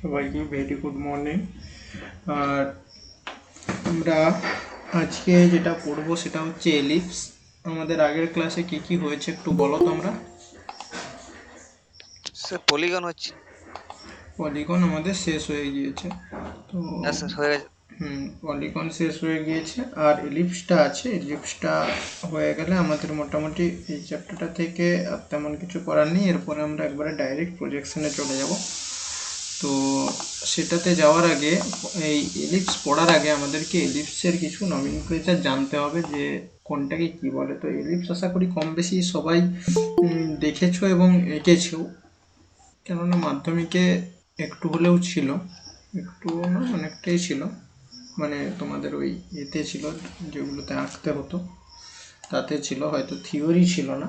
সবাইকে very good morning. আর আমরা আজকে যেটা পড়বো সেটা হচ্ছে এলিপস। আমাদের আগের ক্লাসে কি কি হয়েছে একটু বলো তোমরা। স্যার পলিগন হচ্ছে। পলিগন আমাদের শেষ হয়ে গিয়েছে। তো হ্যাঁ স্যার হয়ে গেছে। পলিগন শেষ হয়ে গিয়েছে আর এলিপসটা আছে। এলিপসটা হয়ে গেলে আমাদের মোটামুটি এই চ্যাপ্টারটা থেকে আর তেমন কিছু করার নেই। এরপরে আমরা একবারে ডাইরেক্ট প্রজেকশনে চলে যাব। তো সেটাতে যাওয়ার আগে এই এলিপস পড়ার আগে আমাদেরকে এলিপসের কিছু নমিনক্লেচার জানতে হবে, যে কোনটাকে কি বলে। তো এলিপস আশা করি কম বেশি সবাই দেখেছো এবং এঁকেছেও, কেননা মাধ্যমিকে একটু হলেও ছিল, একটু না অনেকটাই ছিল। মানে তোমাদের ওই এতে ছিল, যেগুলোতে আঁকতে হতো তাতে ছিল, হয়তো থিওরি ছিল না।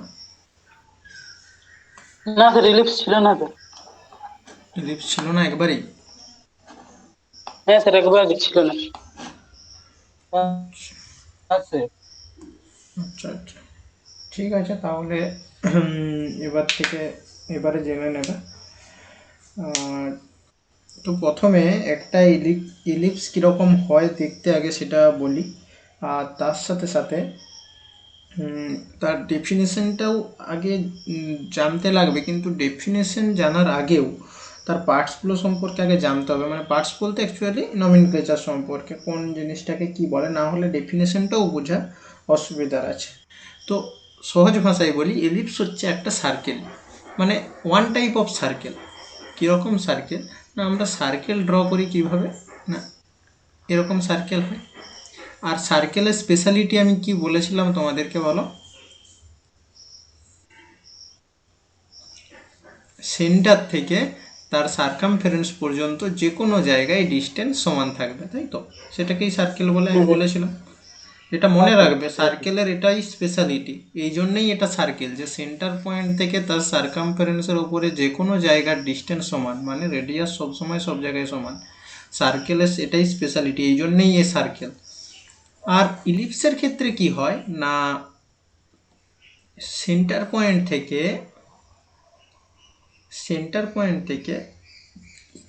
না স্যার রিলিফ ছিল না তো। এলিপস ছিল না একবারেই। হ্যাঁ স্যার একবার ছিল না। আচ্ছা আচ্ছা, ঠিক আছে তাহলে এবার থেকে এবারে জেনে নেবে। আর তো প্রথমে একটা ইলিপস কীরকম হয় দেখতে আগে সেটা বলি, আর তার সাথে সাথে তার ডেফিনেশনটাও আগে জানতে লাগবে। কিন্তু ডেফিনেশন জানার আগেও তার পার্টসগুলো সম্পর্কে আগে জানতে হবে। মানে পার্টস বলতে অ্যাকচুয়ালি নমিনক্লেচার সম্পর্কে, কোন জিনিসটাকে কি বলে, না হলে ডেফিনেশনটাও বোঝা অসুবিধার আছে। তো সহজ ভাষায় বলি, এলিপস হচ্ছে একটা সার্কেল, মানে ওয়ান টাইপ অফ সার্কেল। কীরকম সার্কেল না, আমরা সার্কেল ড্র করি কিভাবে না, এরকম সার্কেল হয়। আর সার্কেলের স্পেশালিটি আমি কি বলেছিলাম তোমাদেরকে বলো, সেন্টার থেকে তার সার্কামফারেন্স পর্যন্ত যে কোনো জায়গায় ডিস্টেন্স সমান থাকবে, তাই তো? সেটাকেই সার্কেল বলে আমি বলেছিলাম। এটা মনে রাখবে, সার্কেলের এটাই স্পেশালিটি। এই জন্যই এটা সার্কেল, যে সেন্টার পয়েন্ট থেকে তার সার্কামফারেন্সের উপরে যে কোনো জায়গার ডিস্টেন্স সমান, মানে রেডিয়াস সবসময় সব জায়গায় সমান। সার্কেলের এটাই স্পেশালিটি, এই জন্যই এ সার্কেল। আর ইলিপসের ক্ষেত্রে কি হয় না, সেন্টার পয়েন্ট থেকে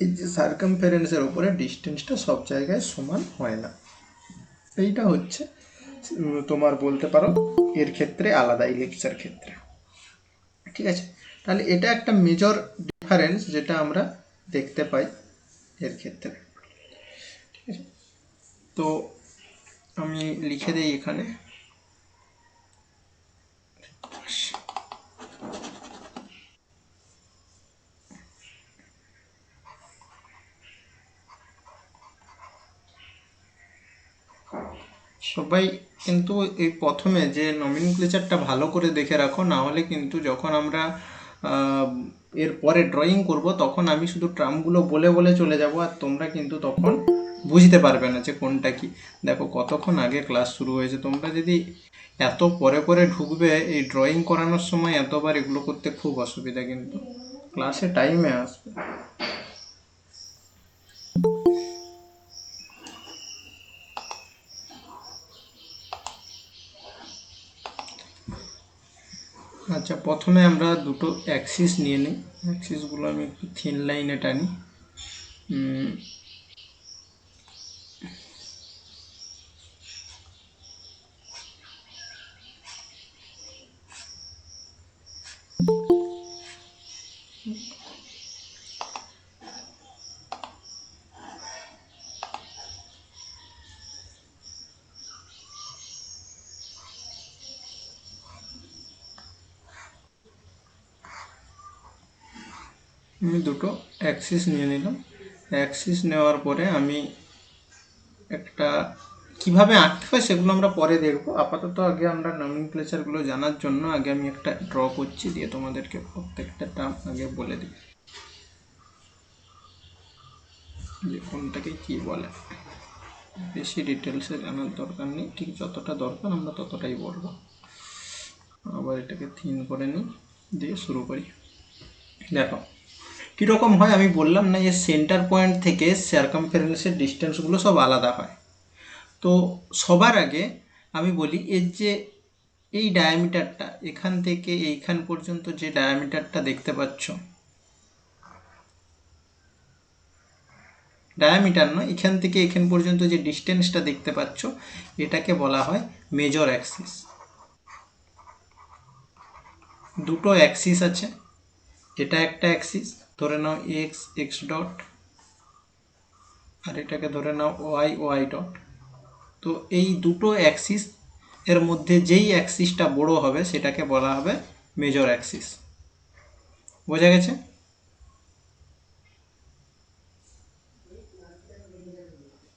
এই যে সার্কামফারেন্সের উপরে ডিস্টেন্সটা সব জায়গায় সমান হয় না। এইটা হচ্ছে তোমার বলতে পারো এর ক্ষেত্রে আলাদা, ইলিপসের ক্ষেত্রে। ঠিক আছে, তাহলে এটা একটা মেজর ডিফারেন্স যেটা আমরা দেখতে পাই এর ক্ষেত্রে। ঠিক আছে, তো আমি লিখে দিই এখানে। সবাই কিন্তু এই প্রথমে যে নমিনক্লেচারটা ভালো করে দেখে রাখো, না হলে কিন্তু যখন আমরা এর পরে ড্রয়িং করব তখন আমি শুধু ট্রামগুলো বলে বলে চলে যাব, আর তোমরা কিন্তু তখন বুঝতে পারবে না যে কোনটা কি। দেখো কতক্ষণ আগে ক্লাস শুরু হয়েছে, তোমরা যদি এত পরে পরে ঢুকবে এই ড্রয়িং করানোর সময় এতবার এগুলো করতে খুব অসুবিধা, কিন্তু ক্লাসে টাইমে আসবে। আচ্ছা, প্রথমে আমরা দুটো অ্যাক্সিস নিয়ে নিই। অ্যাক্সিসগুলো আমি একটু থিন লাইনে টানি। আমি দুটো অ্যাক্সিস নিয়ে নিলাম। অ্যাক্সিস নেওয়ার পরে আমি একটা কিভাবে আঁকতে হয় সেগুলো আমরা পরে দেখব। আপাতত আগে আমরা নমিনক্লেচারগুলো জানার জন্য আগে আমি একটা ড্র করছি, দিয়ে তোমাদেরকে প্রত্যেকটা টার্ম আগে বলে দিই যে কোনটাকে কী বলে। বেশি ডিটেলসে জানার দরকার নেই, ঠিক যতটা দরকার আমরা ততটাই বলবো। আবার এটাকে থিন করে নিই, দিয়ে শুরু করি। দেখো কীরকম হয়, আমি বললাম না যে সেন্টার পয়েন্ট থেকে সার্কামফারেন্সের ডিস্টেন্সগুলো সব আলাদা হয়। তো সবার আগে আমি বলি এর যে এই ডায়ামিটারটা, এখান থেকে এইখান পর্যন্ত যে ডায়ামিটারটা দেখতে পাচ্ছ, ডায়ামিটার নয়, এখান থেকে এখান পর্যন্ত যে ডিস্টেন্সটা দেখতে পাচ্ছ এটাকে বলা হয় মেজর অ্যাক্সিস। দুটো অ্যাক্সিস আছে, এটা একটা অ্যাক্সিস ধরে নাও এক্স এক্স ডট, আর এটাকে ধরে নাও ওয়াই ওয়াই ডট। তো এই দুটো অ্যাক্সিস এর মধ্যে যেই অ্যাক্সিসটা বড় হবে সেটাকে বলা হবে মেজর অ্যাক্সিস। বোঝা গেছে?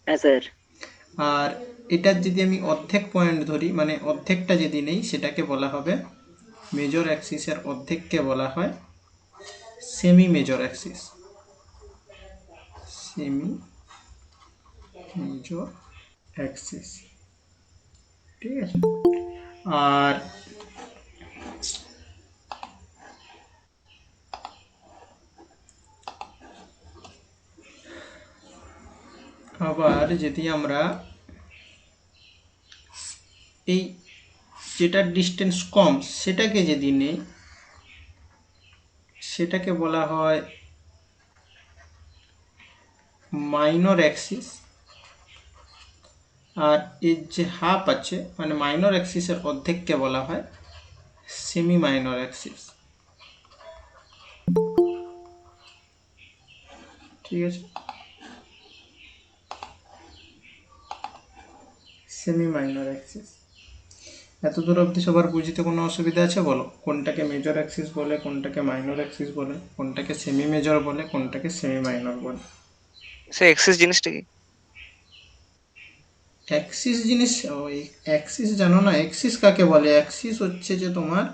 হ্যাঁ স্যার। আর এটার যদি আমি অর্ধেক পয়েন্ট ধরি, মানে অর্ধেকটা যদি নেই, সেটাকে বলা হবে মেজর অ্যাক্সিসের অর্ধেককে বলা হয় semi major Axis. Semi major axis, ঠিক আছে? আর আবার যদি আমরা এই যেটার ডিস্টেন্স কম সেটাকে যদি নেই, সেটাকে বলা হয় মাইনর অ্যাক্সিস। আর এর যে হাফ আছে মানে মাইনর অ্যাক্সিসের অর্ধেককে বলা হয় সেমি মাইনর অ্যাক্সিস, ঠিক আছে? Semi minor Axis. এত দূর অবধি সবার বুঝতে কোনো অসুবিধা আছে? বলো, কোনটাকে মেজর অ্যাক্সিস বলে, কোনটাকে মাইনর অ্যাক্সিস বলে, কোনটাকে সেমি মেজর বলে, কোনটাকে সেমি মাইনর বলে। স্যার এক্সিস জিনিসটা কি? অ্যাক্সিস জিনিস, ওই অ্যাক্সিস জানো না? অ্যাক্সিস কাকে বলে? অ্যাক্সিস হচ্ছে যে তোমার,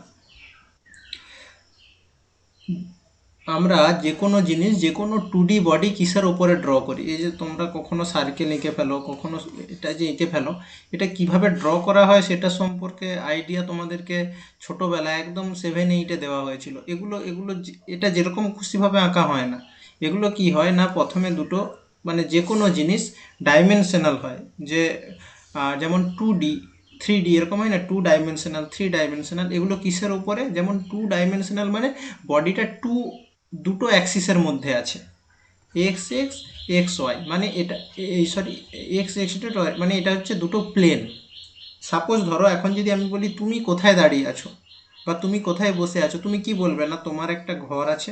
আমরা যে কোনো জিনিস, যে কোনো 2D বডি কিসের ওপরে ড্র করি। এই যে তোমরা কখনো সার্কেল এঁকে ফেলো, কখনো এটা যে এঁকে ফেলো, এটা কিভাবে ড্র করা হয় সেটা সম্পর্কে আইডিয়া তোমাদেরকে ছোটোবেলায় একদম 7-8-এ দেওয়া হয়েছিল। এগুলো এগুলো এটা যেরকম খুশিভাবে আঁকা হয় না। এগুলো কি হয় না, প্রথমে দুটো মানে যে কোনো জিনিস ডাইমেনশনাল হয়, যে যেমন 2D 3D এরকম হয় না, 2 ডাইমেনশনাল 3 ডাইমেনশনাল। এগুলো কিসের উপরে? যেমন 2 ডাইমেনশনাল মানে বডিটা দুটো অ্যাক্সিসের মধ্যে আছে, এক্স এক্স এক্স ওয়াই, মানে এটা এই সরি এক্স এক্স ওয়াই, মানে এটা হচ্ছে দুটো প্লেন। সাপোজ ধরো এখন যদি আমি বলি তুমি কোথায় দাঁড়িয়ে আছো বা তুমি কোথায় বসে আছো, তুমি কি বলবে? না তোমার একটা ঘর আছে,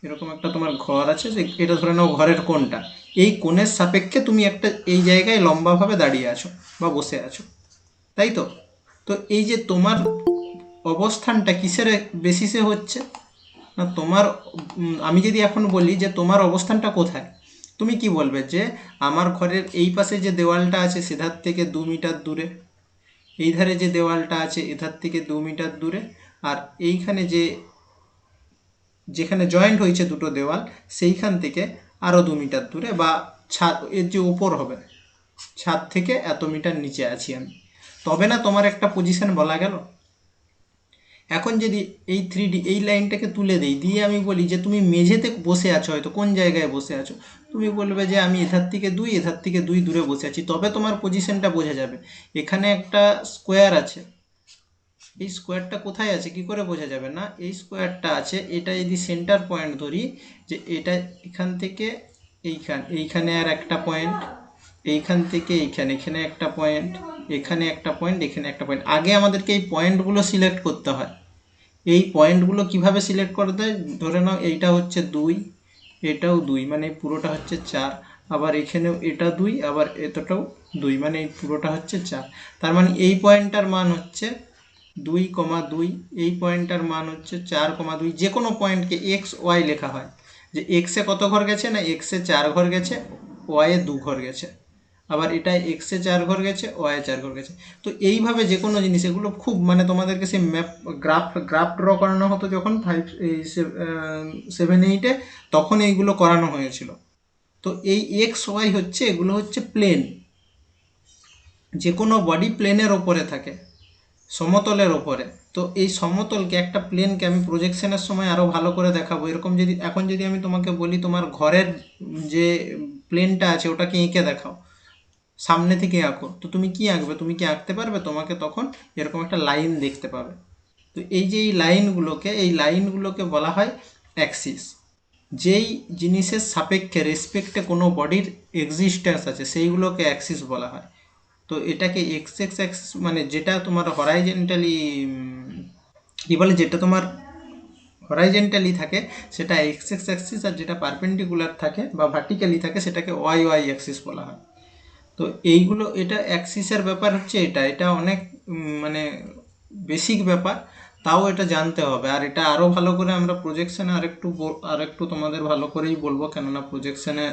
এরকম একটা তোমার ঘর আছে, যে এটা ধরে নাও ঘরের কোণটা, এই কোণের সাপেক্ষে তুমি একটা এই জায়গায় লম্বাভাবে দাঁড়িয়ে আছো বা বসে আছো, তাই তো? তো এই যে তোমার অবস্থানটা কিসের বেসিসে হচ্ছে না, তোমার আমি যদি এখন বলি যে তোমার অবস্থানটা কোথায়, তুমি কি বলবে? যে আমার ঘরের এই পাশে যে দেওয়ালটা আছে সেধার থেকে 2 মিটার দূরে, এই ধারে যে দেওয়ালটা আছে এধার থেকে 2 মিটার দূরে, আর এইখানে যেখানে জয়েন্ট হয়েছে দুটো দেওয়াল সেইখান থেকে আরও 2 মিটার দূরে, বা ছাদ এর যে উপর হবে ছাদ থেকে এত মিটার নিচে আছি আমি। তবে না তোমার একটা পজিশন বলা গেল। এখন যদি এই 3D এই লাইনটাকে তুলে দিই, দিয়ে আমি বলি যে তুমি মেঝেতে বসে আছো, হয়তো কোন জায়গায় বসে আছো, তুমি বলবে যে আমি এধার থেকে 2 এধার থেকে 2 দূরে বসে আছি, তবে তোমার পজিশনটা বোঝা যাবে। এখানে একটা স্কোয়ার আছে, এই স্কোয়ারটা কোথায় আছে কি করে বোঝা যাবে? না এই স্কোয়ারটা আছে, এটা যদি সেন্টার পয়েন্ট ধরি, যে এটা এখান থেকে এইখানে আর একটা পয়েন্ট, এইখান থেকে এখানে একটা পয়েন্ট, এখানে একটা পয়েন্ট, এখানে একটা পয়েন্ট। আগে আমাদেরকে এই পয়েন্টগুলো সিলেক্ট করতে হয়। এই পয়েন্টগুলো কিভাবে সিলেক্ট করতে হয়? ধরে নাও এইটা হচ্ছে 2, এটাও 2, মানে পুরোটা হচ্ছে 4, আবার এখানেও এটা 2, আবার এতটাও 2, মানে এই পুরোটা হচ্ছে 4। তার মানে এই পয়েন্টটার মান হচ্ছে 2,2, এই পয়েন্টটার মান হচ্ছে 4,2। যে কোনো পয়েন্টকে এক্স ওয়াই লেখা হয়, যে এক্সে কত ঘর গেছে, না এক্সে 4 ঘর গেছে, ওয়াইয়ে 2 ঘর গেছে, আবার এটা এক্সে 4 ঘর গেছে, ওয়াইয়ে 4 ঘর গেছে। তো এইভাবে যে কোনো জিনিস, এগুলো খুব মানে তোমাদেরকে সেই ম্যাপ গ্রাফ ড্র করানো হতো যখন 7-8-এ, তখন এইগুলো করানো হয়েছিল। তো এই এক্স ওয়াই হচ্ছে, এগুলো হচ্ছে প্লেন। যে কোনো বডি প্লেনের ওপরে থাকে, সমতলের ওপরে। তো এই সমতলকে, একটা প্লেনকে আমি প্রজেকশনের সময় আরও ভালো করে দেখাবো। এরকম যদি এখন যদি আমি তোমাকে বলি তোমার ঘরের যে প্লেনটা আছে ওটাকে এঁকে দেখাও, সামনে থেকে আঁকো, তো তুমি কি আঁকবে? তুমি কি আঁকতে পারবে? তোমাকে তখন এরকম একটা লাইন দেখতে পাবে। তো এই যে এই লাইনগুলোকে বলা হয় অ্যাক্সিস। যেই জিনিসের সাপেক্ষে রেসপেক্টে কোনো বডির এক্সিস্টেন্স আছে সেইগুলোকে অ্যাক্সিস বলা হয়। তো এটাকে এক্স এক্স অ্যাক্সিস মানে যেটা তোমার হরাইজেন্টালি কী বলে, যেটা তোমার হরাইজেন্টালি থাকে সেটা এক্স এক্স অ্যাক্সিস, আর যেটা পারপেন্ডিকুলার থাকে বা ভার্টিক্যালি থাকে সেটাকে ওয়াই ওয়াই অ্যাক্সিস বলা হয়। তো এইগুলো, এটা অ্যাক্সিসের ব্যাপার হচ্ছে, এটা অনেক মানে বেসিক ব্যাপার, তাও এটা জানতে হবে। আর এটা আরও ভালো করে আমরা প্রজেকশানে আরেকটু তোমাদের ভালো করেই বলবো, কেননা প্রজেকশানে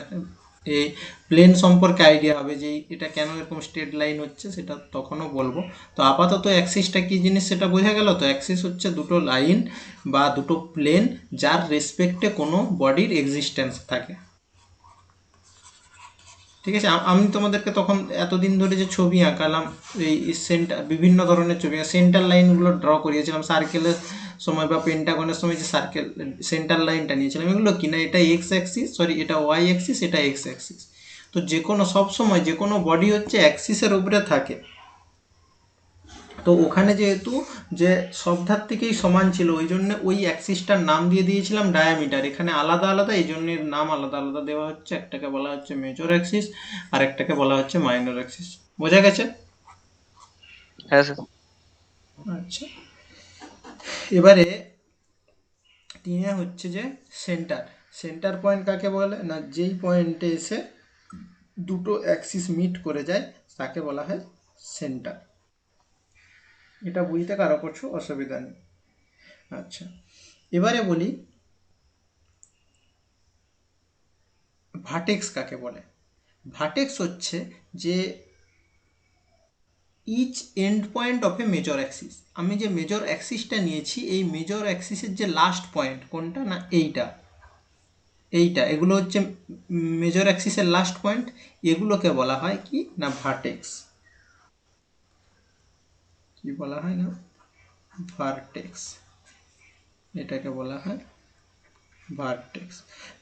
এই প্লেন সম্পর্কে আইডিয়া হবে যে এটা কেন এরকম স্ট্রেট লাইন হচ্ছে, সেটা তখনও বলবো। তো আপাতত অ্যাক্সিসটা কী জিনিস সেটা বোঝা গেল। তো অ্যাক্সিস হচ্ছে দুটো লাইন বা দুটো প্লেন যার রেসপেক্টে কোনো বডির এক্সিস্টেন্স থাকে। ঠিক আছে, আমি তোমাদেরকে তখন এতদিন ধরে যে ছবি আঁকালাম, এই সেন্টার বিভিন্ন ধরনের ছবি, সেন্টার লাইনগুলো ড্র করিয়েছিলাম সার্কেলের সময় বা পেন্টাগনের সময়, যে সার্কেল সেন্টার লাইনটা নিয়েছিলাম, এগুলো কি না, এটা এক্স অ্যাক্সিস, সরি এটা ওয়াই অ্যাক্সিস, এটা এক্স অ্যাক্সিস। তো যে কোনো সবসময় যে কোনো বডি হচ্ছে অ্যাক্সিসের উপরে থাকে। তো ওখানে যেহেতু যে সব ধার থেকেই সমান ছিল, ওই জন্য ওই অ্যাক্সিসটার নাম দিয়ে দিয়েছিলাম ডায়ামিটার। এখানে আলাদা আলাদা, এই জন্য নাম আলাদা আলাদা দেওয়া হচ্ছে। একটাকে বলা হচ্ছে মেজর অ্যাক্সিস আর একটাকে বলা হচ্ছে মাইনর অ্যাক্সিস। বোঝা গেছে? হ্যাঁ স্যার। আচ্ছা, এবারে তিনে হচ্ছে যে সেন্টার। সেন্টার পয়েন্ট কাকে বলে না, যেই পয়েন্টে এসে দুটো অ্যাক্সিস মিট করে যায় তাকে বলা হয় সেন্টার। এটা বুঝতে কারো কিছু অসুবিধা নেই। আচ্ছা, এবারে বলি ভার্টেক্স কাকে বলে। ভার্টেক্স হচ্ছে যে each end point of a major axis. আমি যে মেজর অ্যাক্সিসটা নিয়েছি, এই মেজর অ্যাক্সিসের যে লাস্ট পয়েন্ট কোনটা না, এইটা এগুলো হচ্ছে মেজর অ্যাক্সিসের লাস্ট পয়েন্ট। এগুলোকে বলা হয় কি না ভার্টেক্স। কি বলা হয় না, ভার্টেক্স। এটাকে বলা হয় ভার্টেক্স।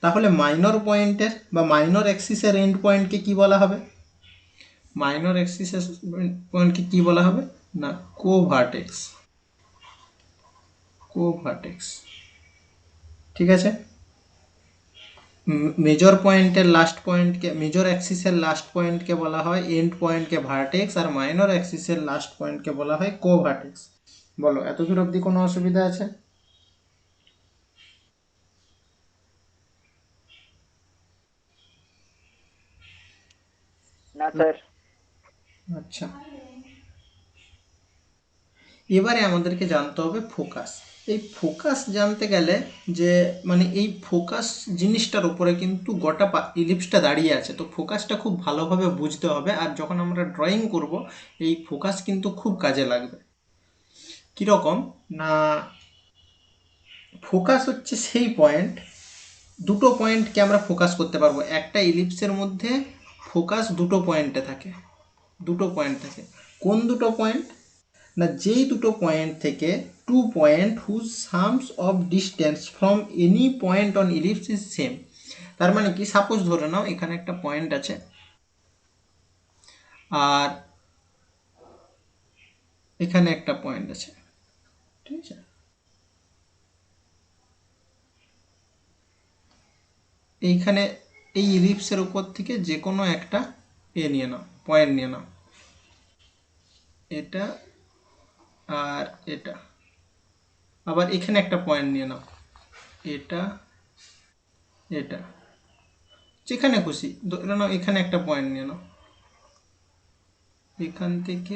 তাহলে মাইনর পয়েন্টের বা মাইনর অ্যাক্সিসের এন্ড পয়েন্টকে কি বলা হবে? মাইনর অ্যাক্সিসের পয়েন্টকে কি বলা হবে না, কোভার্টেক্স। কোভার্টেক্স, ঠিক আছে। মেজর পয়েন্টের লাস্ট পয়েন্টকে, মেজর অ্যাক্সিসের লাস্ট পয়েন্টকে বলা হয় এন্ড পয়েন্টকে ভার্টেক্স, আর মাইনর অ্যাক্সিসের লাস্ট পয়েন্টকে বলা হয় কোভার্টেক্স। বলো, এতদূর অবধি কোনো অসুবিধা আছে? না স্যার। আচ্ছা, এবারে আমাদেরকে জানতে হবে ফোকাস। এই ফোকাস জানতে গেলে যে মানে এই ফোকাস জিনিসটার উপরে কিন্তু গোটা ইলিপসটা দাঁড়িয়ে আছে। তো ফোকাসটা খুব ভালোভাবে বুঝতে হবে, আর যখন আমরা ড্রয়িং করব এই ফোকাস কিন্তু খুব কাজে লাগবে। কীরকম না, ফোকাস হচ্ছে সেই পয়েন্ট, দুটো পয়েন্টকে আমরা ফোকাস করতে পারবো। একটা ইলিপসের মধ্যে ফোকাস দুটো পয়েন্টে থাকে, দুটো পয়েন্ট থাকে। কোন দুটো পয়েন্ট না, যেই দুটো পয়েন্ট থেকে two point whose sums of distance from any point on ellipse is same. তার মানে কি, সাপোজ ধরে নাও এখানে একটা পয়েন্ট আছে আর এখানে একটা পয়েন্ট আছে, ঠিক আছে। এইখানে এই ইলিপসের উপর থেকে যে কোনো একটা নিয়ে নাও, পয়েন্ট নিয়ে নাও, এটা আর এটা। আবার এখানে একটা পয়েন্ট নিয়ে নাও, এটা এটা, যেখানে খুশি ধরে নাও। এখানে একটা পয়েন্ট নিয়ে নাও, এখান থেকে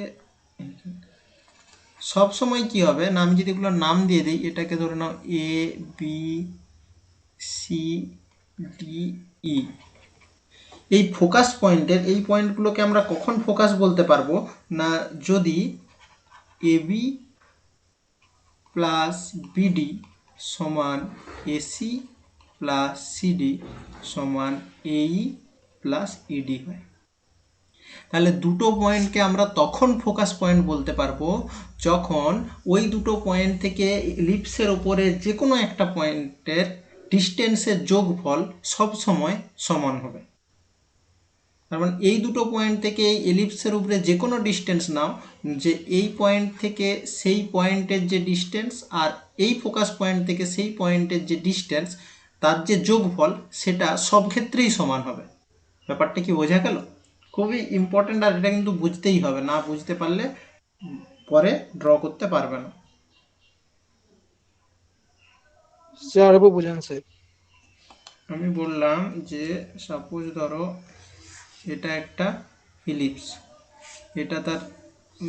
সব সময় কি হবে না, আমি যদি এগুলোর নাম দিয়ে দিই, এটাকে ধরে নাও A B C D E. এই ফোকাস পয়েন্টের এই পয়েন্টগুলোকে আমরা কখন ফোকাস বলতে পারবো না, যদি এবি প্লাস বিডি সমান এসি প্লাস সিডি সমান এই প্লাস ইডি হয়। তাহলে দুটো পয়েন্টকে আমরা তখন ফোকাস পয়েন্ট বলতে পারবো যখন ওই দুটো পয়েন্ট থেকে ইলিপসের ওপরে যে কোনো একটা পয়েন্টের ডিস্টেন্সের যোগফল সব সময় সমান হবে। তার মানে এই দুটো পয়েন্ট থেকে এই এলিপসের উপরে যে কোনো ডিস্টেন্স নাও, যে এই পয়েন্ট থেকে সেই পয়েন্টের যে ডিস্টেন্স আর এই ফোকাস পয়েন্ট থেকে সেই পয়েন্টের যে ডিস্টেন্স, তার যে যোগফল সেটা সব ক্ষেত্রেই সমান হবে। ব্যাপারটা কি বোঝা গেল? খুবই ইম্পর্ট্যান্ট, আর এটা কিন্তু বুঝতেই হবে, না বুঝতে পারলে পরে ড্র করতে পারবে না। স্যার আরেকবার বুঝান স্যার। আমি বললাম যে সাপোজ ধরো এটা একটা ইলিপস, এটা তার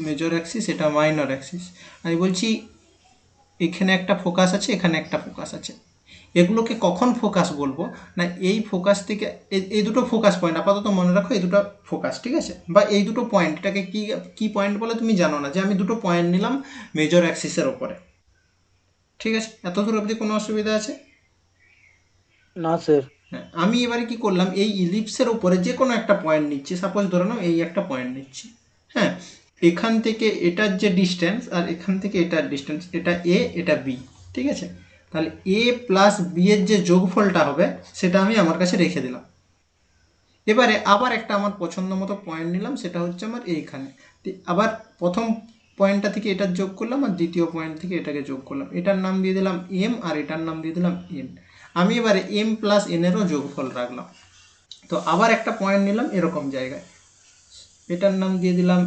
মেজর অ্যাক্সিস, এটা মাইনর অ্যাক্সিস। আমি বলছি এখানে একটা ফোকাস আছে, এখানে একটা ফোকাস আছে। এগুলোকে কখন ফোকাস বলবো না, এই ফোকাস থেকে এই দুটো ফোকাস পয়েন্ট আপাতত মনে রাখো, এই দুটো ফোকাস, ঠিক আছে? বা এই দুটো পয়েন্ট, এটাকে কি কি পয়েন্ট বলে তুমি জানো না, যে আমি দুটো পয়েন্ট নিলাম মেজর অ্যাক্সিসের ওপরে, ঠিক আছে? এত দূর অবধি কোনো অসুবিধা আছে? না স্যার। হ্যাঁ, আমি এবারে কি করলাম, এই ইলিপসের উপরে যে কোনো একটা পয়েন্ট নিচ্ছি, সাপোজ ধরে নাও এই একটা পয়েন্ট নিচ্ছি। হ্যাঁ, এখান থেকে এটার যে ডিস্টেন্স আর এখান থেকে এটার ডিস্টেন্স, এটা এ এটা বি, ঠিক আছে? তাহলে এ প্লাস বি এর যে যোগফলটা হবে সেটা আমি আমার কাছে রেখে দিলাম। এবারে আবার একটা আমার পছন্দ মতো পয়েন্ট নিলাম, সেটা হচ্ছে আমার এইখানে। আবার প্রথম পয়েন্টটা থেকে এটার যোগ করলাম, আর দ্বিতীয় পয়েন্ট থেকে এটাকে যোগ করলাম। এটার নাম দিয়ে দিলাম এম, আর এটার নাম দিয়ে দিলাম এন। আমি এবারে এম প্লাস এনেরও যোগফল রাখলাম। তো আবার একটা পয়েন্ট নিলাম এরকম জায়গায়, এটার নাম দিয়ে দিলাম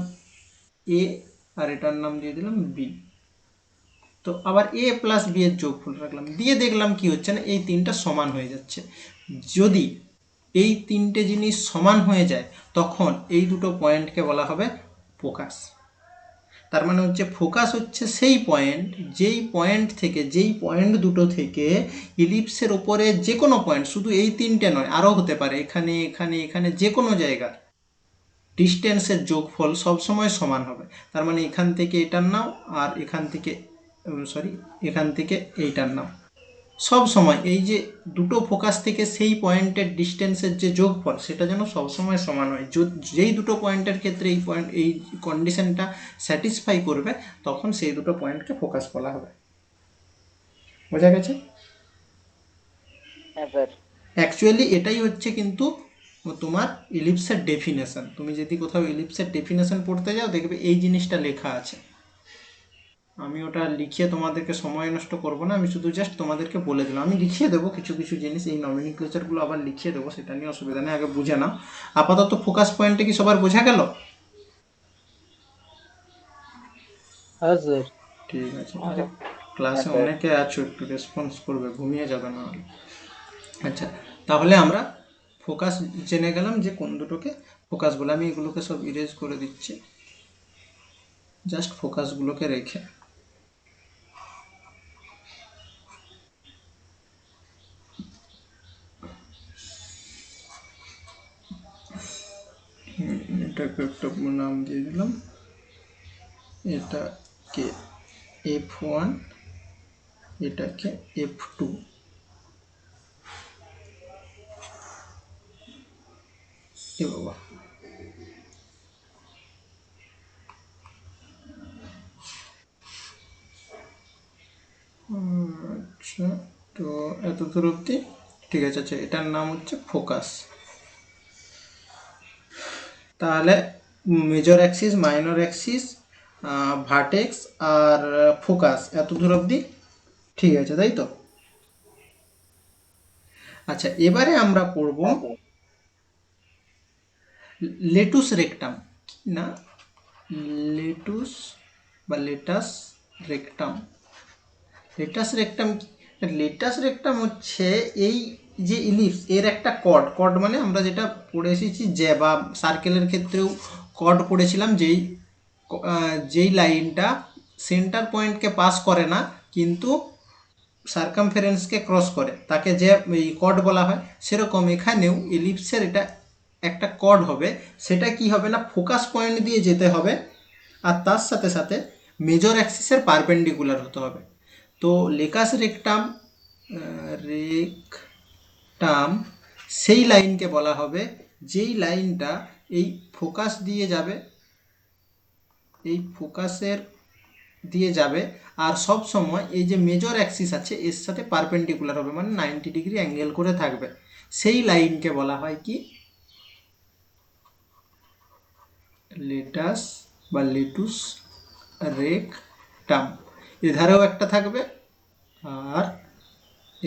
এ, আর এটার নাম দিয়ে দিলাম বি। তো আবার এ প্লাস বি এর যোগফল রাখলাম, দিয়ে দেখলাম কি হচ্ছে না, এই তিনটা সমান হয়ে যাচ্ছে। যদি এই তিনটে জিনিস সমান হয়ে যায় তখন এই দুটো পয়েন্টকে বলা হবে ফোকাস। তার মানে হচ্ছে ফোকাস হচ্ছে সেই পয়েন্ট, যেই পয়েন্ট দুটো থেকে ইলিপসের ওপরে যে কোনো পয়েন্ট, শুধু এই তিনটে নয়, আরও হতে পারে, এখানে এখানে এখানে যে কোনো জায়গার ডিস্টেন্সের যোগফল সবসময় সমান হবে। তার মানে এখান থেকে এটার নাও, আর এখান থেকে এখান থেকে এইটার নাও, সব সময় এই যে দুটো ফোকাস থেকে সেই পয়েন্টের ডিস্টেন্সের যে যোগফল সেটা যেন সবসময় সমান হয়। যেই দুটো পয়েন্টের ক্ষেত্রে এই কন্ডিশনটা স্যাটিসফাই করবে তখন সেই দুটো পয়েন্টকে ফোকাস বলা হবে। বোঝা গেছে? হ্যাঁ স্যার। অ্যাকচুয়ালি এটাই হচ্ছে কিন্তু তোমার ইলিপসের ডেফিনেশন। তুমি যদি কোথাও ইলিপসের ডেফিনেশন পড়তে যাও দেখবে এই জিনিসটা লেখা আছে। আমি ওটা লিখিয়ে তোমাদেরকে সময় নষ্ট করব না, আমি শুধু জাস্ট তোমাদেরকে বলে দিলাম। আমি লিখিয়ে দেবো কিছু কিছু জিনিস, এই নমিনিক্লেচারগুলো আবার লিখিয়ে দেবো, সেটা নিয়ে অসুবিধা নেই, আগে বুঝে নাও। আপাতত ফোকাস পয়েন্টে কি সবার বোঝা গেল? হ্যাঁ স্যার। ঠিক আছে, ক্লাসে অনেকে আছো, একটু রেসপন্স করবে, ঘুমিয়ে যাবে না হলে। আচ্ছা, তাহলে আমরা ফোকাস জেনে গেলাম যে কোন দুটোকে ফোকাস বলে। আমি এগুলোকে সব ইরেজ করে দিচ্ছি, জাস্ট ফোকাসগুলোকে রেখে। এটাকে একটা নাম দিয়ে দিলাম, এটাকে F1, এটাকে F2। এ বাবা, আচ্ছা, তো এত দূর অবধি ঠিক আছে। আচ্ছা, এটার নাম হচ্ছে ফোকাস। তাহলে major axis, minor axis, vertex আর ফোকাস, এত দূর অবধি ঠিক আছে, তাই তো? আচ্ছা, এবারে আমরা পড়ব লেটুস রেকটাম। না, লেটুস বা লেটাস রেকটাম। লেটাস রেকটাম হচ্ছে এই যে ইলিপস এর একটা কর্ড মানে আমরা যেটা পড়ে এসেছি যে, বা সার্কেলের ক্ষেত্রেও কর্ড পড়েছিলাম, যেই লাইনটা সেন্টার পয়েন্টকে পাস করে না কিন্তু সার্কামফারেন্সকে ক্রস করে তাকে যে এই কর্ড বলা হয়। সেরকম এখানেও ইলিপসের এটা একটা কর্ড হবে, সেটা কি হবে না, ফোকাস পয়েন্ট দিয়ে যেতে হবে, আর তার সাথে সাথে মেজর অ্যাক্সিসের পারপেন্ডিকুলার হতে হবে। তো রেকটাম সেই লাইনকে বলা হবে যেই লাইনটা এই ফোকাস দিয়ে যাবে, এই ফোকাসের দিয়ে যাবে, আর সব সময় এই যে মেজর অ্যাক্সিস আছে এর সাথে পারপেন্ডিকুলার হবে, মানে 90 ডিগ্রি অ্যাঙ্গেল করে থাকবে। সেই লাইনকে বলা হয় কি, লেটাস বা লেটুস রেকটাম। এধারেও একটা থাকবে আর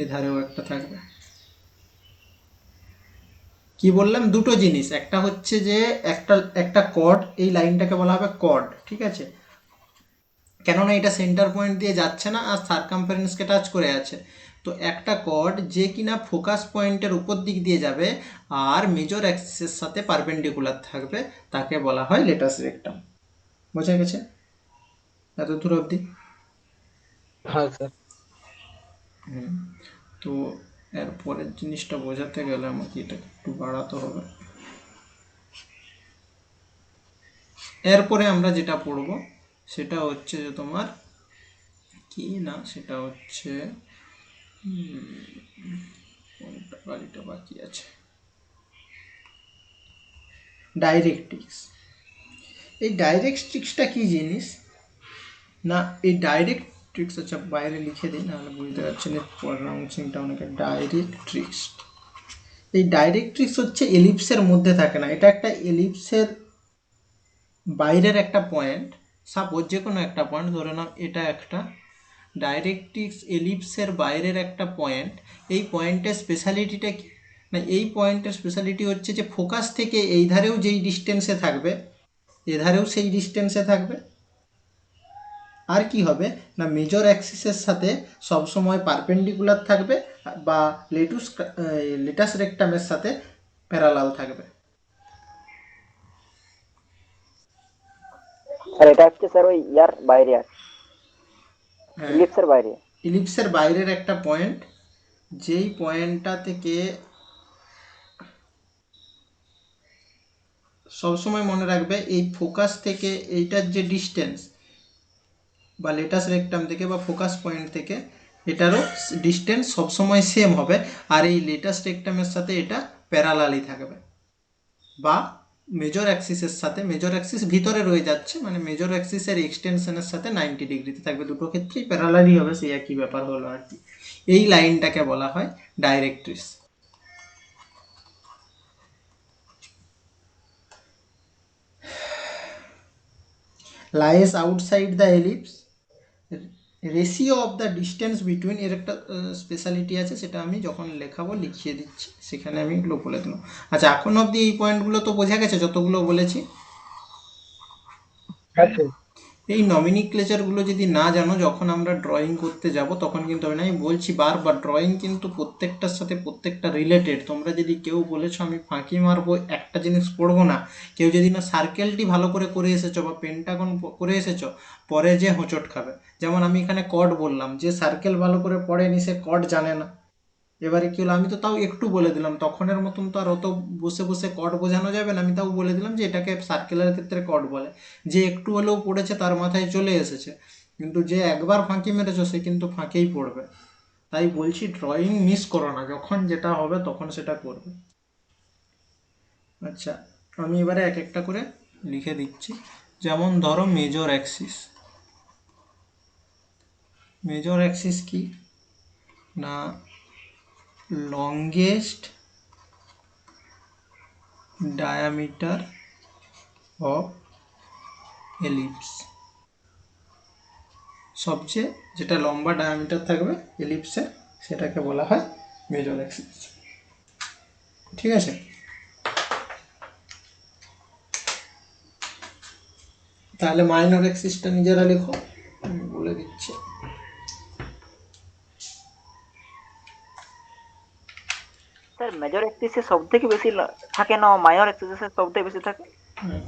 এধারেও একটা থাকবে। কি বললাম, দুটো জিনিস, একটা হচ্ছে যে একটা একটা কর্ড, এই লাইনটাকে বলা হবে কর্ড, ঠিক আছে, কেননা এটা সেন্টার পয়েন্ট দিয়ে যাচ্ছে না আর সারকামফারেন্সকে টাচ করে আছে। তো একটা কর্ড যে কিনা ফোকাস পয়েন্টের উপর দিক দিয়ে যাবে আর মেজর অ্যাক্সিসের সাথে পারপেন্ডিকুলার থাকবে, তাকে বলা হয় লেটাস রেক্টাম। বোঝা গেছে এত দূর অবধি? हाँ सर। তো এর পরের জিনিসটা বোঝাতে গেলে আমাকে এটা একটু বাড়াতে হবে। এরপরে আমরা যেটা পড়ব সেটা হচ্ছে যে তোমার কি না, সেটা হচ্ছে কোনটা গাড়িটা বাকি আছে, ডাইরেক্ট্রিক্স। এই ডাইরেক্ট্রিক্সটা কি জিনিস না, এই ডাইরেক্ট্রিক্স, আচ্ছা বাইরে লিখে দিই নাহলে বুঝতে পারছি না প্রনাউন্সিংটা অনেকে, ডাইরেক্ট্রিক্স। এই ডাইরেক্ট্রিক্স হচ্ছে এলিপসের মধ্যে থাকে না, এটা একটা এলিপসের বাইরের একটা পয়েন্ট। সাপোজ যে কোনো একটা পয়েন্ট ধরে নাও এটা একটা ডাইরেক্ট্রিক্স, এলিপসের বাইরের একটা পয়েন্ট। এই পয়েন্টের স্পেশালিটিটা কি না, এই পয়েন্টের স্পেশালিটি হচ্ছে যে ফোকাস থেকে এই ধারেও যেই ডিস্টেন্সে থাকবে এধারেও সেই ডিস্টেন্সে থাকবে। আর কি হবে না, মেজর অ্যাক্সিসের সাথে সবসময় পারপেন্ডিকুলার থাকবে বা লেটাস রেক্টামের সাথে প্যারালাল থাকবে। স্যার এটা হচ্ছে স্যার ওই ইয়ার বাইরে আছে, হ্যাঁ, ইলিপসের বাইরে। ইলিপসের বাইরের একটা পয়েন্ট, যেই পয়েন্টটা থেকে সবসময় মনে রাখবে এই ফোকাস থেকে এইটার যে ডিস্টেন্স বা লেটাস রেক্টাম থেকে বা ফোকাস পয়েন্ট থেকে এটারও ডিস্টেন্স সবসময় সেম হবে, আর এই লেটাস রেক্টামের সাথে এটা প্যারালালি থাকবে বা মেজর অ্যাক্সিসের সাথে, মেজর অ্যাক্সিস ভিতরে রয়ে যাচ্ছে মানে মেজর অ্যাক্সিসের এক্সটেনশনের সাথে 90 ডিগ্রিতে থাকবে, দুটো ক্ষেত্রেই প্যারালালি হবে, সেই একই ব্যাপার হলো আর কি। এই লাইনটাকে বলা হয় directrix. Lies outside the ellipse, ratio of the distance between, এর একটা স্পেশালিটি আছে, সেটা আমি যখন লেখাবো লিখিয়ে দিচ্ছি, সেখানে আমি এগুলো বলে দিলাম। আচ্ছা এখন অবধি এই পয়েন্টগুলো তো বোঝা গেছে যতগুলো বলেছি। हाँ सर। এই নমিনিক্লেচারগুলো যদি না জানো, যখন আমরা ড্রয়িং করতে যাব তখন কিন্তু হবে না। আমি বলছি বারবার, ড্রয়িং কিন্তু প্রত্যেকটার সাথে প্রত্যেকটা রিলেটেড। তোমরা যদি কেউ বলেছো আমি ফাঁকি মারবো একটা জিনিস পড়বো না, কেউ যদি না সার্কেলটি ভালো করে করে এসেছো বা পেন্টাগন করে এসেছো, পরে যে হোঁচট খাবে। যেমন আমি এখানে কর্ড বললাম, যে সার্কেল ভালো করে পড়েনি সে কর্ড জানে না। এবারে কি হলো, আমি তো তাও একটু বলে দিলাম, তখনের মতন তো আর অত বসে বসে কর্ড বোঝানো যাবে না, আমি তাও বলে দিলাম যে এটাকে সার্কেলের ক্ষেত্রে কর্ড বলে। যে একটু হলেও পড়েছে তার মাথায় চলে এসেছে, কিন্তু যে একবার ফাঁকি মেরেছো সে কিন্তু ফাঁকেই পড়বে। তাই বলছি ড্রয়িং মিস করো না, যখন যেটা হবে তখন সেটা করবে। আচ্ছা আমি এবারে এক একটা করে লিখে দিচ্ছি। যেমন ধরো মেজর অ্যাক্সিস। মেজর অ্যাক্সিস কি না, লংগেস্ট ডায়ামিটার অফ এলিপস, সবচেয়ে যেটা লম্বা ডায়ামিটার থাকবে এলিপসের সেটাকে বলা হয় মেজর অ্যাক্সিস। ঠিক আছে, তাহলে মাইনর অ্যাক্সিসটা নিজেরা লেখো, আমি বলে দিচ্ছি। স্যার মেজর অ্যাক্সিসে সব থেকে বেশি থাকে না, মাইনর অ্যাক্সিসে সব থেকে বেশি থাকে?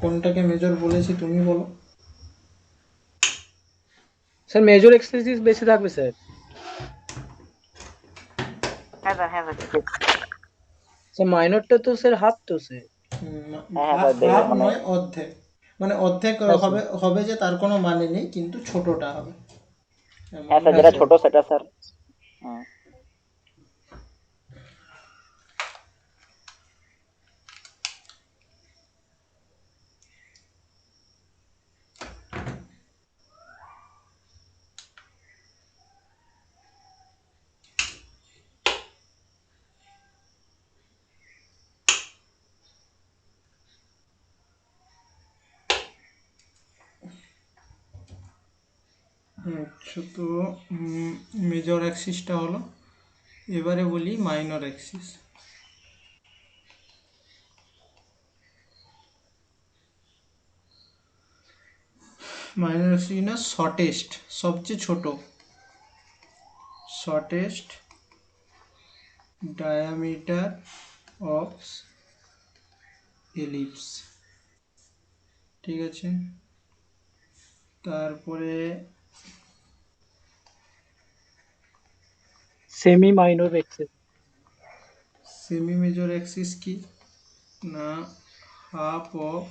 কোনটাকে মেজর বলেছি তুমি বলো। सर मेजर एक्सरसाइज बेसिस থাকবে স্যার। হ্যাঁ স্যার ঠিক আছে। স্যার মাইনরটা তো স্যার হাফ তো স্যার। হ্যাঁ স্যার দেখে হাফ মানে নয়, অর্ধেক, মানে অর্ধেক হ্যাঁ স্যার। হবে, হবে যে তার কোনো মানে নেই, কিন্তু ছোটটা হবে। হ্যাঁ স্যার মনে যেটা আছে? ছোট সেটা স্যার। হুম। আচ্ছা তো মেজর অ্যাক্সিসটা হলো, এবারে বলি মাইনর অ্যাক্সিস। মাইনর অ্যাক্সিস না, শর্টেস্ট, সবচেয়ে ছোট, শর্টেস্ট ডায়ামিটার অফ এলিপস। ঠিক আছে, তারপরে semi minor axis. Semi major axis কি না, half of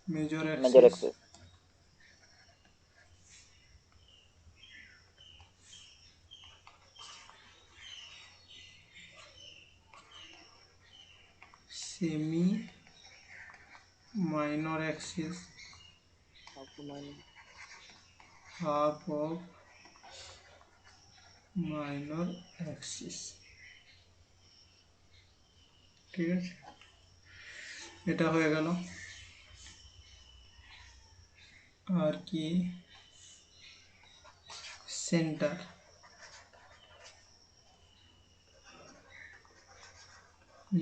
major major axis. Axis. Semi minor axis, half of minor axis. ঠিক আছে, এটা হয়ে গেল। আর কি, centre,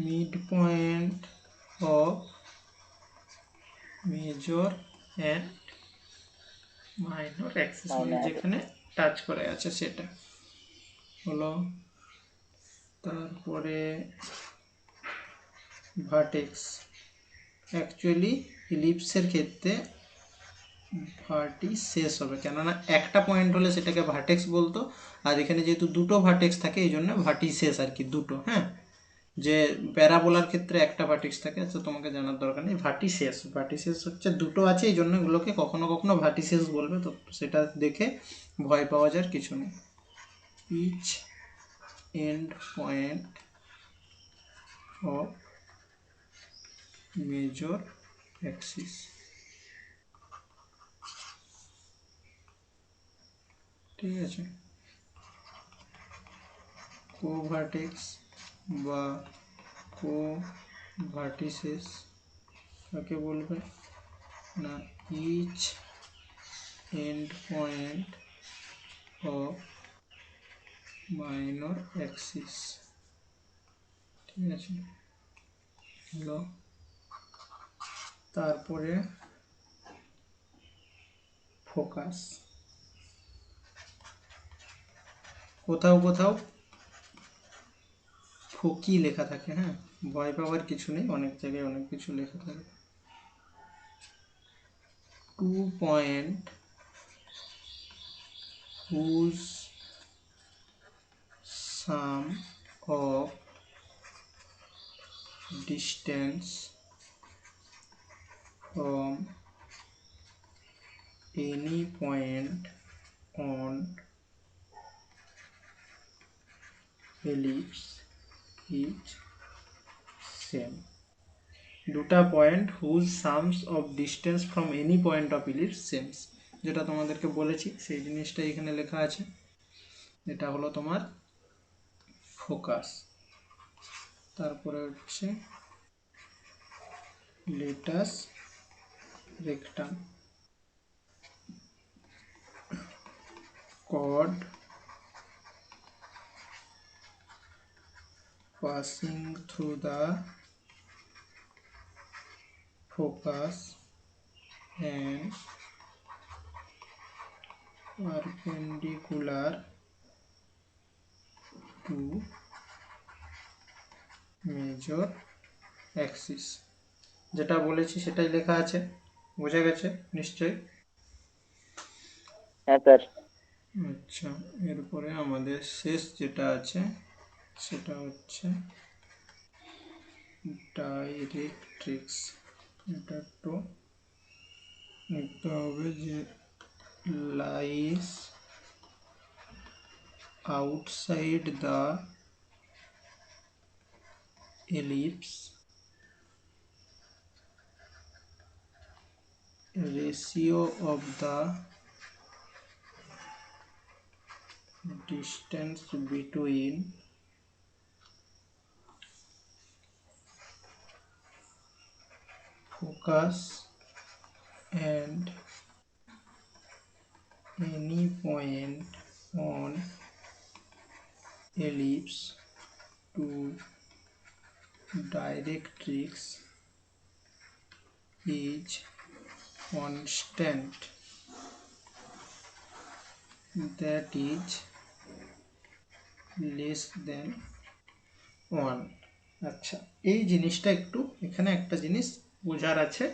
mid point of major and minor axis, মানে মাইনর যেখানে টাচ করে আছে সেটা হলো। তারপরে ভার্টেক্স, অ্যাকচুয়ালি ইলিপসের ক্ষেত্রে ভার্টি শেষ হবে, কেননা একটা পয়েন্ট হলে সেটাকে ভার্টেক্স বলতো, আর এখানে যেহেতু দুটো ভার্টেক্স থাকে এই জন্য ভার্টি শেষ আর কি, দুটো। হ্যাঁ, যে প্যারাবোলার ক্ষেত্রে একটা ভার্টেক্স থাকে, আচ্ছা তোমাকে জানার দরকার নেই। ভার্টিসেস, ভার্টিসেস হচ্ছে দুটো আছে এই জন্য এগুলোকে কখনো কখনো ভার্টিসেস বলবে, তো সেটা দেখে ভয় পাওয়া যার কিছু নেই। Each end point of major axis. ঠিক আছে, কো ভার্টেক্স বা কো ভার্টিসেস কাকে বলবে না, each end point of minor axis. ঠিক আছে, হলো। তারপরে ফোকাস, কোথাও কোথাও ফোকি লেখা থাকে। হ্যাঁ, ভয় পাওয়ার কিছু নেই, অনেক জায়গায় অনেক কিছু লেখা থাকে। 2 point whose sum of distance from any point on ellipse is same। দুটা point whose sums of distance from any point of ellipse same, যেটা তোমাদেরকে বলেছি সেই জিনিসটা এখানে লেখা আছে। এটা হলো তোমার ফোকাস। তারপরে হচ্ছে latus rectum, chord passing through the focus and perpendicular to major axis। যেটা বলেছি সেটাই লেখা আছে, বোঝা গেছে নিশ্চয়ই। হ্যাঁ স্যার। আচ্ছা, এরপরে আমাদের শেষ যেটা আছে সেটা হচ্ছে ডাইরেক্ট্রিক্স। এটা একটু লিখতে হবে যে lies outside the ellipse, ratio of the distance between focus and any point on ellipse to directrix is constant। that is less than 1। আচ্ছা, এই জিনিসটা একটু এখানে একটা জিনিস বোঝার আছে,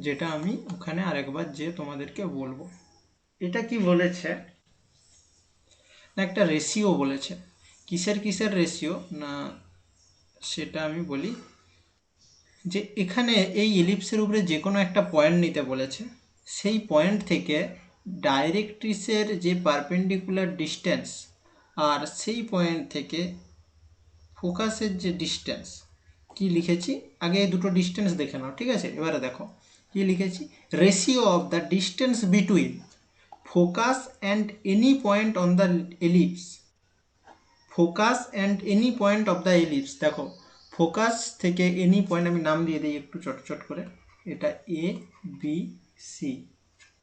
যেটা আমি ওখানে আরেকবার যে তোমাদেরকে বলবো। এটা কি বলেছে না, একটা রেশিও বলেছে। কিসের কিসের রেশিও না, সেটা আমি বলি। যে এখানে এই ইলিপসের উপরে যে কোনো একটা পয়েন্ট নিতে বলেছে, সেই পয়েন্ট থেকে ডাইরেক্ট্রিসের যে পারপেন্ডিকুলার ডিস্টেন্স আর সেই পয়েন্ট থেকে ফোকাসের যে ডিস্টেন্স, কি লিখেছি আগে এই দুটো ডিস্টেন্স দেখে নাও, ঠিক আছে? এবারে দেখো কি লিখেছি, ratio of the distance between focus and any point on the ellipse. Focus and any point of the ellipse, দেখো ফোকাস থেকে এনি পয়েন্ট, আমি নাম দিয়ে দিই একটু চটচট করে, এটা এ বি সি।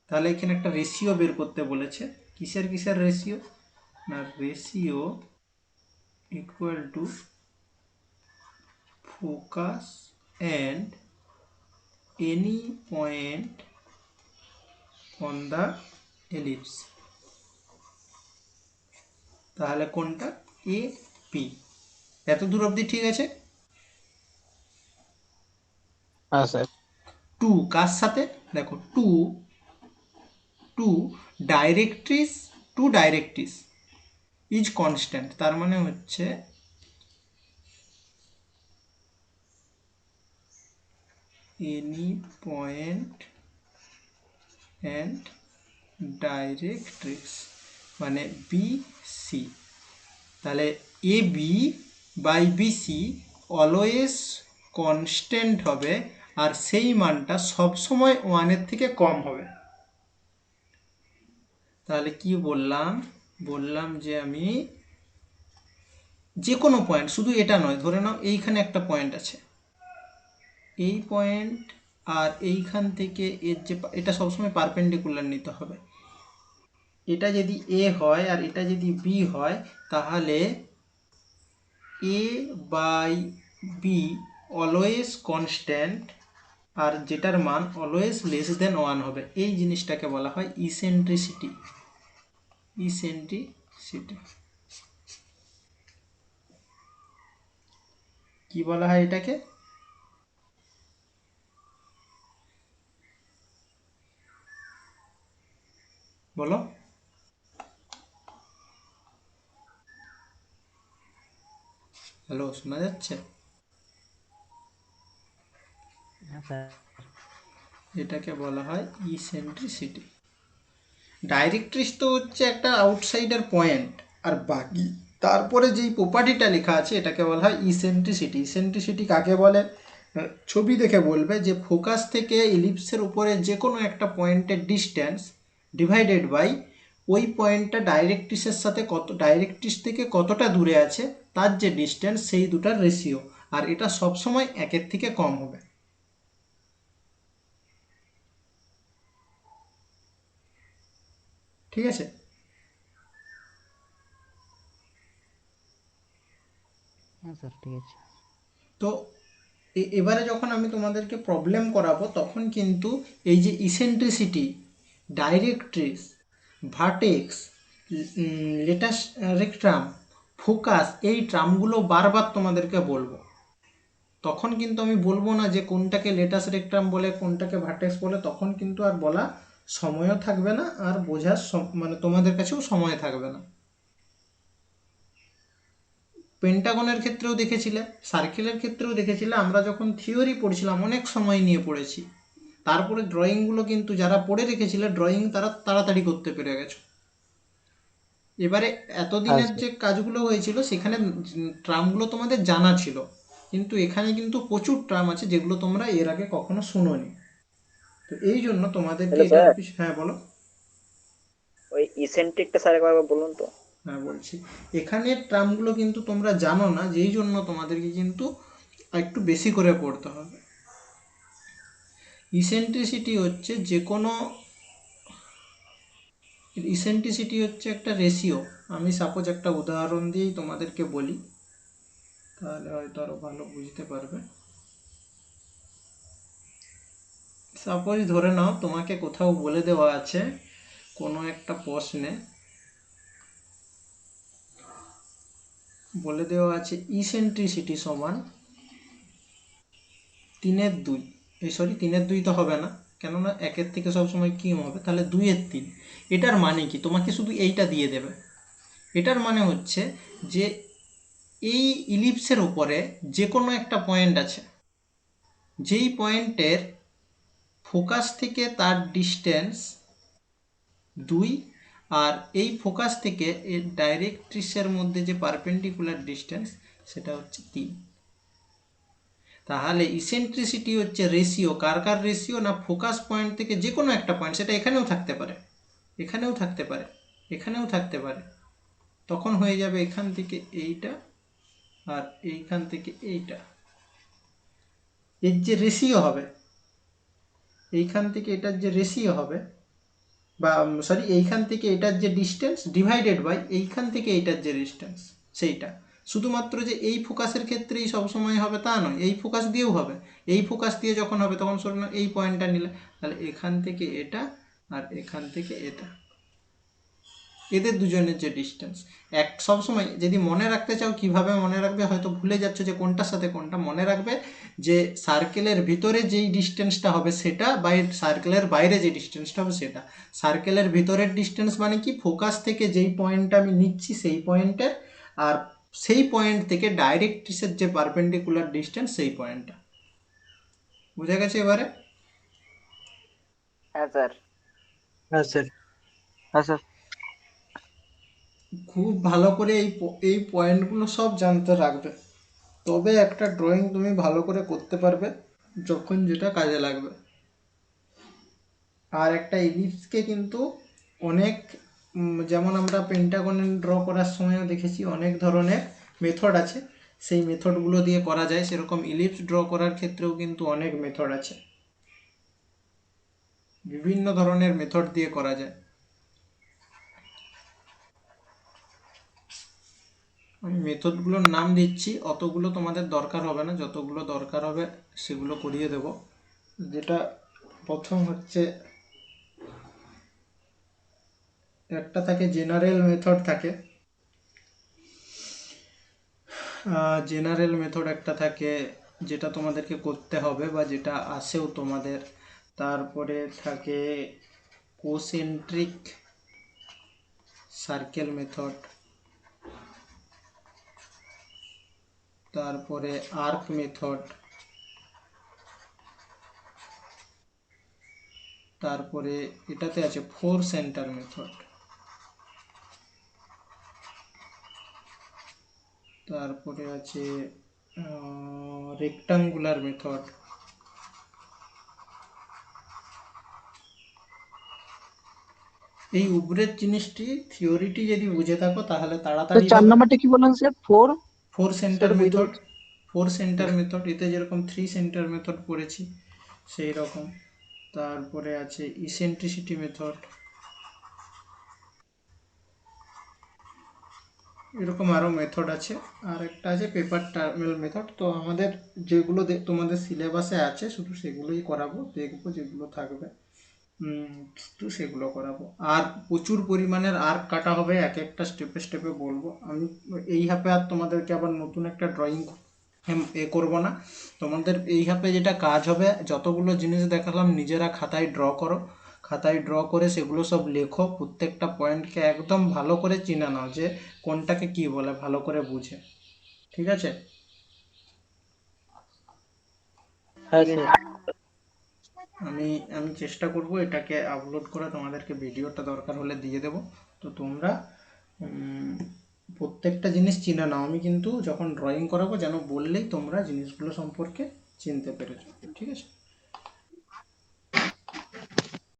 তাহলে এখানে একটা রেশিও বের করতে বলেছে। কিসের কিসের রেশিও না, ratio equal to focus and any point on the ellipse. তাহলে কোনটা, এ পি। এত দূর অবধি ঠিক আছে? হ্যাঁ স্যার। টু কার সাথে, দেখো to to directrix, to directrix is constant, তার মানে হচ্ছে এনি পয়েন্ট অ্যান্ড ডাইরেক্ট্রিক্স মানে বি সি। তাহলে A B by B C always constant হবে, আর সেই মানটা সবসময় ওয়ানের থেকে কম হবে। তাহলে কি বললাম, বললাম যে আমি যে কোনো পয়েন্ট, শুধু এটা নয়, ধরে নাও এইখানে একটা পয়েন্ট আছে, এই পয়েন্ট আর এইখান থেকে এর যে এটা সবসময় পারপেন্ডিকুলার নিতে হবে। এটা যদি এ হয় আর এটা যদি বি হয়, তাহলে এ বাই বি অলওয়েজ কনস্ট্যান্ট, আর যেটার মান অলওয়েজ লেস দেন 1 হবে। এই জিনিসটাকে বলা হয় ইসেন্ট্রিসিটি। ইসেন্ট্রিসিটি কি বলা হয় এটাকে, বলো? হ্যালো, শোনা যাচ্ছে? এটাকে বলা হয় ইসেন্ট্রিসিটি। ডাইরেক্ট্রিস তো হচ্ছে একটা আউটসাইডার পয়েন্ট, আর বাকি তারপরে যেই প্রপার্টিটা লেখা আছে এটাকে বলা হয় ইসেন্ট্রিসিটি। ইসেন্ট্রিসিটি কাকে বলে, ছবি দেখে বলবে যে ফোকাস থেকে ইলিপসের উপরে যে কোনো একটা পয়েন্টের ডিস্টেন্স ডিভাইডেড বাই ওই পয়েন্টটা ডাইরেক্ট্রিসের সাথে কত, ডাইরেক্ট্রিস থেকে কতটা দূরে আছে তার যে ডিস্টেন্স, সেই দুটার রেশিও, আর এটা সবসময় একের থেকে কম হবে। ঠিক আছে? হ্যাঁ স্যার ঠিক আছে। তো এবারে যখন আমি তোমাদেরকে প্রবলেম করাবো, তখন কিন্তু এই যে ইসেন্ট্রিসিটি, ডাইরেক্ট্রিস, ভার্টেক্স, লেটাস রেক্ট্রাম, ফোকাস, এই ট্রামগুলো বারবার তোমাদেরকে বলবো। তখন কিন্তু আমি বলবো না যে কোনটাকে লেটাস রেক্ট্রাম বলে কোনটাকে ভার্টেক্স বলে, তখন কিন্তু আর বলা সময়ও থাকবে না, আর বোঝার মানে তোমাদের কাছেও সময় থাকবে না। পেন্টাগনের ক্ষেত্রেও দেখেছিলে, সার্কেলের ক্ষেত্রেও দেখেছিলে, আমরা যখন থিওরি পড়ছিলাম অনেক সময় নিয়ে পড়েছি। তারপরে ড্রয়িংগুলো কিন্তু যারা পড়ে রেখেছিলে, ড্রয়িং তারা তাড়াতাড়ি করতে পেরে গেছো। এবারে এতদিনের যে কাজগুলো হয়েছিল সেখানে ট্রামগুলো তোমাদের জানা ছিল, কিন্তু এখানে কিন্তু প্রচুর ট্রাম আছে যেগুলো তোমরা এর আগে কখনো শুনোনি। তো এই জন্য তোমাদেরকে এটার হ্যাঁ বলো। ওই ইসেন্ট্রিকটা স্যার একবার বলুন তো। হ্যাঁ বলছি, এখানে ট্রামগুলো কিন্তু তোমরা জানো না, যেই জন্য তোমাদেরকে কিন্তু একটু বেশি করে পড়তে হবে। ইসেন্ট্রিসিটি হচ্ছে যে কোনো, ইসেন্ট্রিসিটি হচ্ছে একটা রেশিও। আমি সাপোজ একটা উদাহরণ দিয়েই তোমাদেরকে বলি, তাহলে হয়তো আরো ভালো বুঝতে পারবে। সাপোজ ধরে নাও তোমাকে কোথাও বলে দেওয়া আছে কোনো একটা প্রশ্নে বলে দেওয়া আছে ইসেন্ট্রিসিটি সমান 3/2, এই সরি 3/2 তো হবে না, কেননা 1-এর থেকে সবসময় কি হবে, তাহলে 2/3। এটার মানে কি, তোমাকে শুধু এইটা দিয়ে দেবে। এটার মানে হচ্ছে যে এই ইলিপসের উপরে যে কোনো একটা পয়েন্ট আছে, যেই পয়েন্টের ফোকাস থেকে তার ডিস্টেন্স 2, আর এই ফোকাস থেকে এর ডাইরেক্ট্রিসের মধ্যে যে পারপেন্ডিকুলার ডিস্টেন্স সেটা হচ্ছে 3। তাহলে ইসেন্ট্রিসিটি হচ্ছে রেশিও, কার কার রেশিও না, ফোকাস পয়েন্ট থেকে যে কোনো একটা পয়েন্ট, সেটা এখানেও থাকতে পারে, এখানেও থাকতে পারে, এখানেও থাকতে পারে, তখন হয়ে যাবে এখান থেকে এইটা আর এইখান থেকে এইটা, এর যে রেশিও হবে, এইখান থেকে এটার যে রেশিও হবে, বা সরি এইখান থেকে এটার যে ডিস্টেন্স ডিভাইডেড বাই এইখান থেকে এইটার যে ডিস্টেন্স, সেইটা। শুধুমাত্র যে এই ফোকাসের ক্ষেত্রেই সবসময় হবে তা নয়, এই ফোকাস দিয়েও হবে। এই ফোকাস দিয়ে যখন হবে তখন শোনো না, এই পয়েন্টটা নিলে, তাহলে এখান থেকে এটা আর এখান থেকে এটা, এদের দুজনের যে ডিস্টেন্স এক, সবসময় যদি মনে রাখতে চাও কিভাবে মনে রাখবে, হয়তো ভুলে যাচ্ছ যে কোনটার সাথে কোনটা, মনে রাখবে যে সার্কেলের ভিতরে যেই ডিস্টেন্সটা হবে সেটা, বাই সার্কেলের বাইরে যে ডিস্টেন্সটা হবে সেটা। সার্কেলের ভিতরের ডিস্টেন্স মানে কি, ফোকাস থেকে যেই পয়েন্টটা আমি নিচ্ছি সেই পয়েন্টের, আর সেই পয়েন্ট থেকে ডাইরেক্ট্রিসের যে পারপেন্ডিকুলার ডিস্টেন্স সেই পয়েন্টটা। বুঝে গেছে এবারে? হ্যাঁ স্যার। হ্যাঁ স্যার। হ্যাঁ স্যার। খুব ভালো করে এই পয়েন্টগুলো সব জানতে রাখবে, তবে একটা ড্রয়িং তুমি ভালো করে করতে পারবে যখন যেটা কাজে লাগবে। আর একটা ইলিপসকে কিন্তু অনেক যেমন আমরা পেন্টাগন ড্র করার সময়ও দেখেছি অনেক ধরনের মেথড আছে, সেই মেথডগুলো দিয়ে করা যায়, সেরকম ইলিপস ড্র করার ক্ষেত্রেও কিন্তু অনেক মেথড আছে, বিভিন্ন ধরনের মেথড দিয়ে করা যায়। আমি মেথডগুলোর নাম দিচ্ছি, অতগুলো তোমাদের দরকার হবে না, যতগুলো দরকার হবে সেগুলো করিয়ে দেব। যেটা প্রথম হচ্ছে, একটা থাকে জেনারেল মেথড থাকে, জেনারেল মেথড একটা থাকে যেটা তোমাদেরকে করতে হবে বা যেটা আসেও তোমাদের। তারপরে থাকে কোসেন্ট্রিক সার্কেল মেথড, তারপরে আর্ক মেথড, তারপরে এটাতে আছে 4 সেন্টার মেথড, তারপরে আছে রেক্টাঙ্গুলার মেথড। এই উপরের জিনিসটি থিওরিটি যদি বুঝে থাকো তাহলে তাড়াতাড়ি 4 হবে। নাম্বারটা কি বললেন sir? 4? 4 centre sir method, 4 centre method, এতে যেরকম 3 সেন্টার মেথড পড়েছি সেই রকম। তারপরে আছে ইসেন্ট্রিসিটি মেথড, এরকম আরও মেথড আছে। আর একটা আছে পেপার টার্মেল মেথড। তো আমাদের যেগুলো তোমাদের সিলেবাসে আছে শুধু সেগুলোই করাবো, দেখবো যেগুলো থাকবে তো সেগুলো করাবো। আর প্রচুর পরিমাণের আর্ক কাটা হবে, এক একটা স্টেপে স্টেপে বলবো আমি। এই হাফে আর তোমাদেরকে আবার নতুন একটা ড্রয়িং করবো না। তোমাদের এই হাফে যেটা কাজ হবে, যতগুলো জিনিস দেখালাম নিজেরা খাতায় ড্র করো, খাতায় ড্র করে সেগুলো সব লেখো, প্রত্যেকটা পয়েন্টকে একদম ভালো করে চিনে নাও যে কোনটাকে কি বলে, ভালো করে বুঝে। ঠিক আছে? হ্যাঁ স্যার। আমি আমি চেষ্টা করব এটাকে আপলোড করে তোমাদেরকে ভিডিওটা দরকার হলে দিয়ে দেব। তো তোমরা প্রত্যেকটা জিনিস চিনে নাও। আমি কিন্তু যখন ড্রয়িং করাবো যেন বললেই তোমরা জিনিসগুলো সম্পর্কে চিনতে পেরেছো। ঠিক আছে?